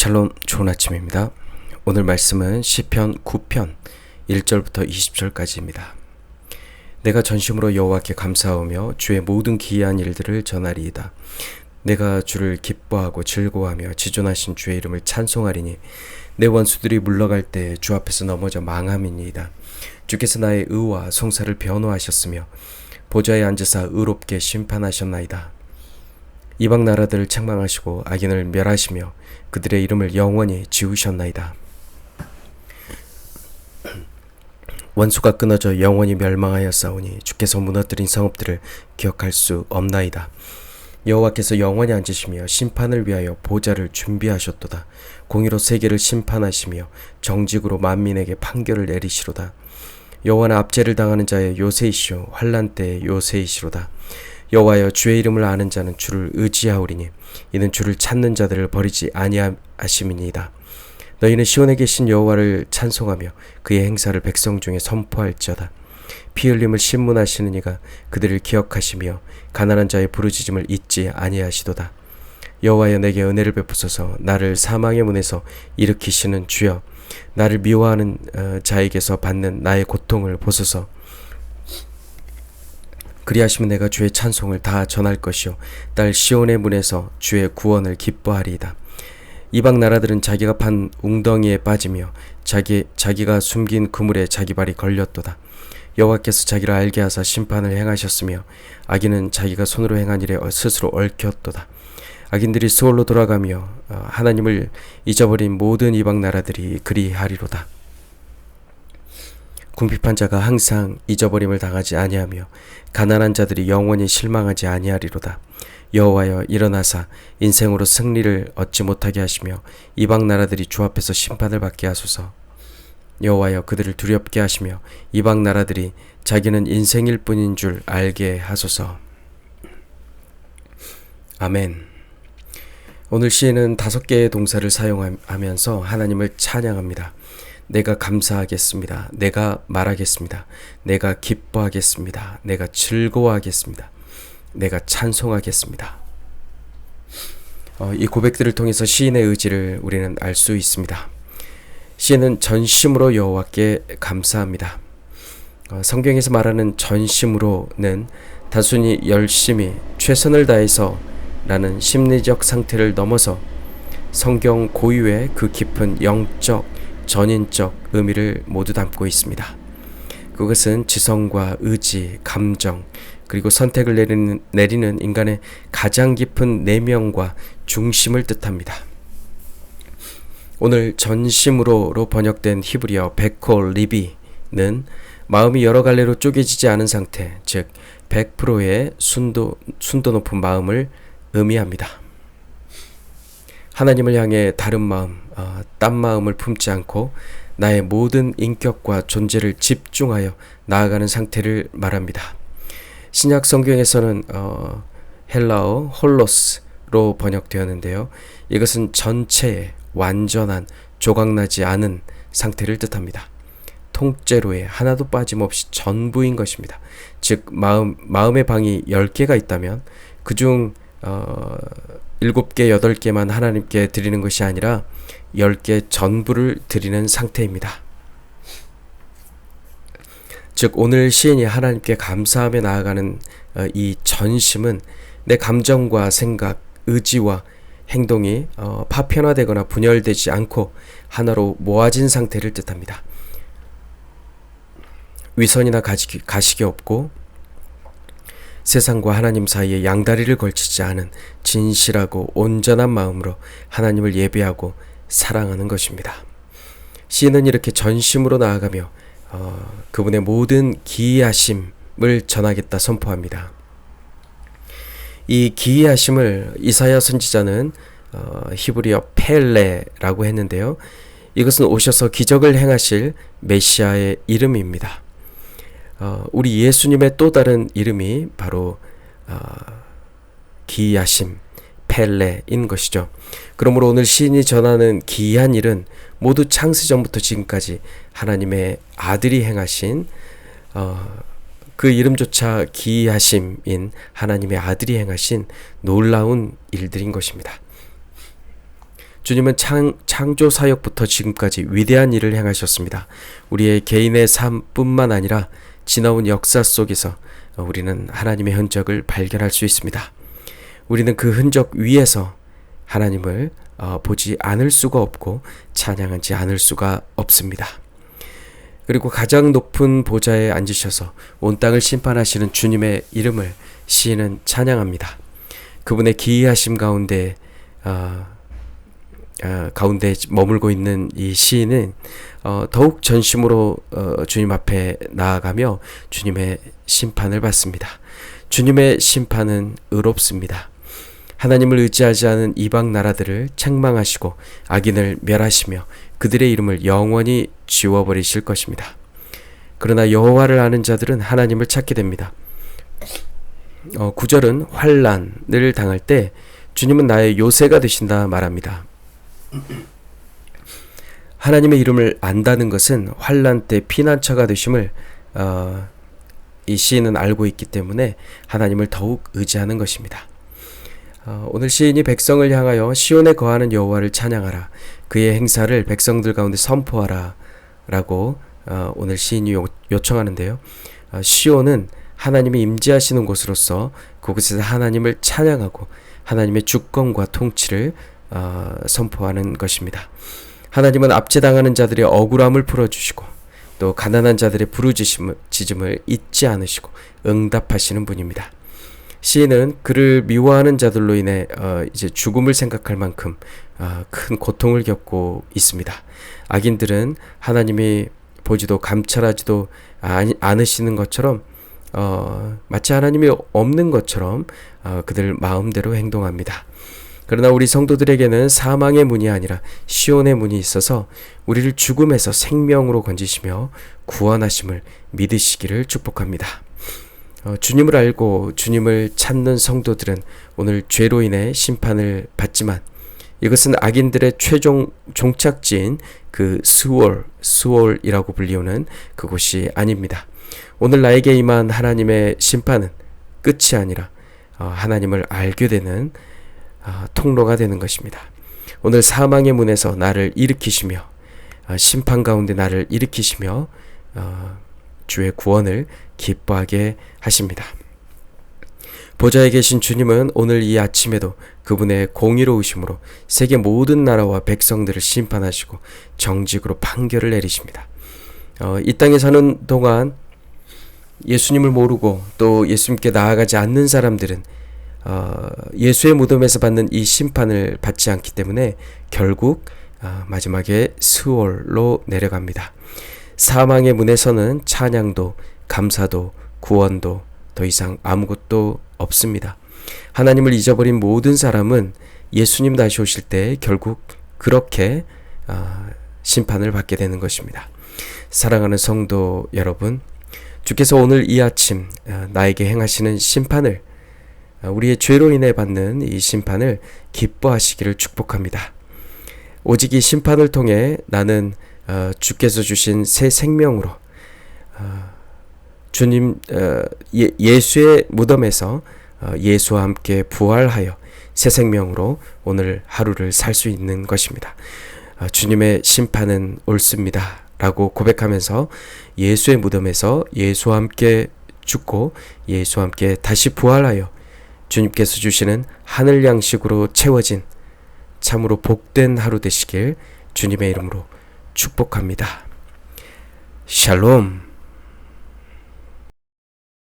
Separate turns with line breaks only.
샬롬, 좋은 아침입니다. 오늘 말씀은 시편 9편 1절부터 20절까지입니다. 내가 전심으로 여호와께 감사하며 주의 모든 기이한 일들을 전하리이다. 내가 주를 기뻐하고 즐거워하며 지존하신 주의 이름을 찬송하리니 내 원수들이 물러갈 때 주 앞에서 넘어져 망함이니이다. 주께서 나의 의와 송사를 변호하셨으며 보좌에 앉으사 의롭게 심판하셨나이다. 이방 나라들을 책망하시고 악인을 멸하시며 그들의 이름을 영원히 지우셨나이다. 원수가 끊어져 영원히 멸망하였사오니 주께서 무너뜨린 성읍들을 기억할 수 없나이다. 여호와께서 영원히 앉으시며 심판을 위하여 보좌를 준비하셨도다. 공의로 세계를 심판하시며 정직으로 만민에게 판결을 내리시로다. 여호와는 압제를 당하는 자의 요새이시오 환난 때의 요새이시로다. 여호와여, 주의 이름을 아는 자는 주를 의지하오리니 이는 주를 찾는 자들을 버리지 아니하심이니이다. 너희는 시온에 계신 여호와를 찬송하며 그의 행사를 백성 중에 선포할지어다. 피 흘림을 신문하시는 이가 그들을 기억하시며 가난한 자의 부르짖음을 잊지 아니하시도다. 여호와여, 내게 은혜를 베푸소서. 나를 사망의 문에서 일으키시는 주여, 나를 미워하는 자에게서 받는 나의 고통을 보소서. 그리하시면 내가 주의 찬송을 다 전할 것이요 딸 시온의 문에서 주의 구원을 기뻐하리이다. 이방 나라들은 자기가 판 웅덩이에 빠지며 자기가 숨긴 그물에 자기 발이 걸렸도다. 여호와께서 자기를 알게 하사 심판을 행하셨으며 악인은 자기가 손으로 행한 일에 스스로 얽혔도다. 악인들이 수월로 돌아가며 하나님을 잊어버린 모든 이방 나라들이 그리하리로다. 궁핍한 자가 항상 잊어버림을 당하지 아니하며 가난한 자들이 영원히 실망하지 아니하리로다. 여호와여, 일어나사 인생으로 승리를 얻지 못하게 하시며 이방 나라들이 주 앞에서 심판을 받게 하소서. 여호와여, 그들을 두렵게 하시며 이방 나라들이 자기는 인생일 뿐인 줄 알게 하소서. 아멘. 오늘 시에는 5개의 동사를 사용하면서 하나님을 찬양합니다. 내가 감사하겠습니다. 내가 말하겠습니다. 내가 기뻐하겠습니다. 내가 즐거워하겠습니다. 내가 찬송하겠습니다. 이 고백들을 통해서 시인의 의지를 우리는 알 수 있습니다. 시인은 전심으로 여호와께 감사합니다. 성경에서 말하는 전심으로는 단순히 열심히 최선을 다해서 라는 심리적 상태를 넘어서 성경 고유의 그 깊은 영적 전인적 의미를 모두 담고 있습니다. 그것은 지성과 의지, 감정, 그리고 선택을 내리는 인간의 가장 깊은 내면과 중심을 뜻합니다. 오늘 전심으로로 번역된 히브리어 베콜 리비는 마음이 여러 갈래로 쪼개지지 않은 상태, 즉 100%의 순도 높은 마음을 의미합니다. 하나님을 향해 다른 마음, 딴 마음을 품지 않고 나의 모든 인격과 존재를 집중하여 나아가는 상태를 말합니다. 신약 성경에서는 헬라어 홀로스로 번역되었는데요. 이것은 전체의 완전한 조각나지 않은 상태를 뜻합니다. 통째로의 하나도 빠짐없이 전부인 것입니다. 즉 마음의 방이 10개가 있다면 그중 7개, 8개만 하나님께 드리는 것이 아니라 10개 전부를 드리는 상태입니다. 즉 오늘 시인이 하나님께 감사하며 나아가는 이 전심은 내 감정과 생각, 의지와 행동이 파편화되거나 분열되지 않고 하나로 모아진 상태를 뜻합니다. 위선이나 가식이 없고 세상과 하나님 사이에 양다리를 걸치지 않은 진실하고 온전한 마음으로 하나님을 예배하고 사랑하는 것입니다. 시인은 이렇게 전심으로 나아가며 그분의 모든 기이하심을 전하겠다 선포합니다. 이 기이하심을 이사야 선지자는 히브리어 펠레라고 했는데요. 이것은 오셔서 기적을 행하실 메시아의 이름입니다. 우리 예수님의 또 다른 이름이 바로 기이하심, 펠레인 것이죠. 그러므로 오늘 시인이 전하는 기이한 일은 모두 창세전부터 지금까지 하나님의 아들이 행하신 그 이름조차 기이하심인 하나님의 아들이 행하신 놀라운 일들인 것입니다. 주님은 창조 사역부터 지금까지 위대한 일을 행하셨습니다. 우리의 개인의 삶뿐만 아니라 지나온 역사 속에서 우리는 하나님의 흔적을 발견할 수 있습니다. 우리는 그 흔적 위에서 하나님을 보지 않을 수가 없고 찬양하지 않을 수가 없습니다. 그리고 가장 높은 보좌에 앉으셔서 온 땅을 심판하시는 주님의 이름을 시인은 찬양합니다. 그분의 기이하심 가운데 머물고 있는 이 시인은 더욱 전심으로 주님 앞에 나아가며 주님의 심판을 받습니다. 주님의 심판은 의롭습니다. 하나님을 의지하지 않은 이방 나라들을 책망하시고 악인을 멸하시며 그들의 이름을 영원히 지워버리실 것입니다. 그러나 여호와를 아는 자들은 하나님을 찾게 됩니다. 9절은 환난을 당할 때 주님은 나의 요새가 되신다 말합니다. 하나님의 이름을 안다는 것은 환난 때 피난처가 되심을 이 시인은 알고 있기 때문에 하나님을 더욱 의지하는 것입니다. 오늘 시인이 백성을 향하여 시온에 거하는 여호와를 찬양하라, 그의 행사를 백성들 가운데 선포하라 라고 오늘 시인이 요청하는데요. 시온은 하나님이 임재하시는 곳으로서 그곳에서 하나님을 찬양하고 하나님의 주권과 통치를 선포하는 것입니다. 하나님은 압제당하는 자들의 억울함을 풀어주시고 또 가난한 자들의 부르짖음을 잊지 않으시고 응답하시는 분입니다. 시인은 그를 미워하는 자들로 인해 이제 죽음을 생각할 만큼 큰 고통을 겪고 있습니다. 악인들은 하나님이 보지도 감찰하지도 않으시는 것처럼 마치 하나님이 없는 것처럼 그들 마음대로 행동합니다. 그러나 우리 성도들에게는 사망의 문이 아니라 시온의 문이 있어서 우리를 죽음에서 생명으로 건지시며 구원하심을 믿으시기를 축복합니다. 주님을 알고 주님을 찾는 성도들은 오늘 죄로 인해 심판을 받지만 이것은 악인들의 최종 종착지인 그 스월이라고 불리우는 그곳이 아닙니다. 오늘 나에게 임한 하나님의 심판은 끝이 아니라 하나님을 알게 되는 통로가 되는 것입니다. 오늘 사망의 문에서 나를 일으키시며 심판 가운데 나를 일으키시며 주의 구원을 기뻐하게 하십니다. 보좌에 계신 주님은 오늘 이 아침에도 그분의 공의로우심으로 세계 모든 나라와 백성들을 심판하시고 정직으로 판결을 내리십니다. 이 땅에 사는 동안 예수님을 모르고 또 예수님께 나아가지 않는 사람들은 예수의 무덤에서 받는 이 심판을 받지 않기 때문에 결국 마지막에 스월로 내려갑니다. 사망의 문에서는 찬양도 감사도 구원도 더 이상 아무것도 없습니다. 하나님을 잊어버린 모든 사람은 예수님 다시 오실 때 결국 그렇게 심판을 받게 되는 것입니다. 사랑하는 성도 여러분, 주께서 오늘 이 아침 나에게 행하시는 심판을, 우리의 죄로 인해 받는 이 심판을 기뻐하시기를 축복합니다. 오직 이 심판을 통해 나는 주께서 주신 새 생명으로 주님 예수의 무덤에서 예수와 함께 부활하여 새 생명으로 오늘 하루를 살 수 있는 것입니다. 주님의 심판은 옳습니다 라고 고백하면서 예수의 무덤에서 예수와 함께 죽고 예수와 함께 다시 부활하여 주님께서 주시는 하늘 양식으로 채워진 참으로 복된 하루 되시길 주님의 이름으로 축복합니다. 샬롬.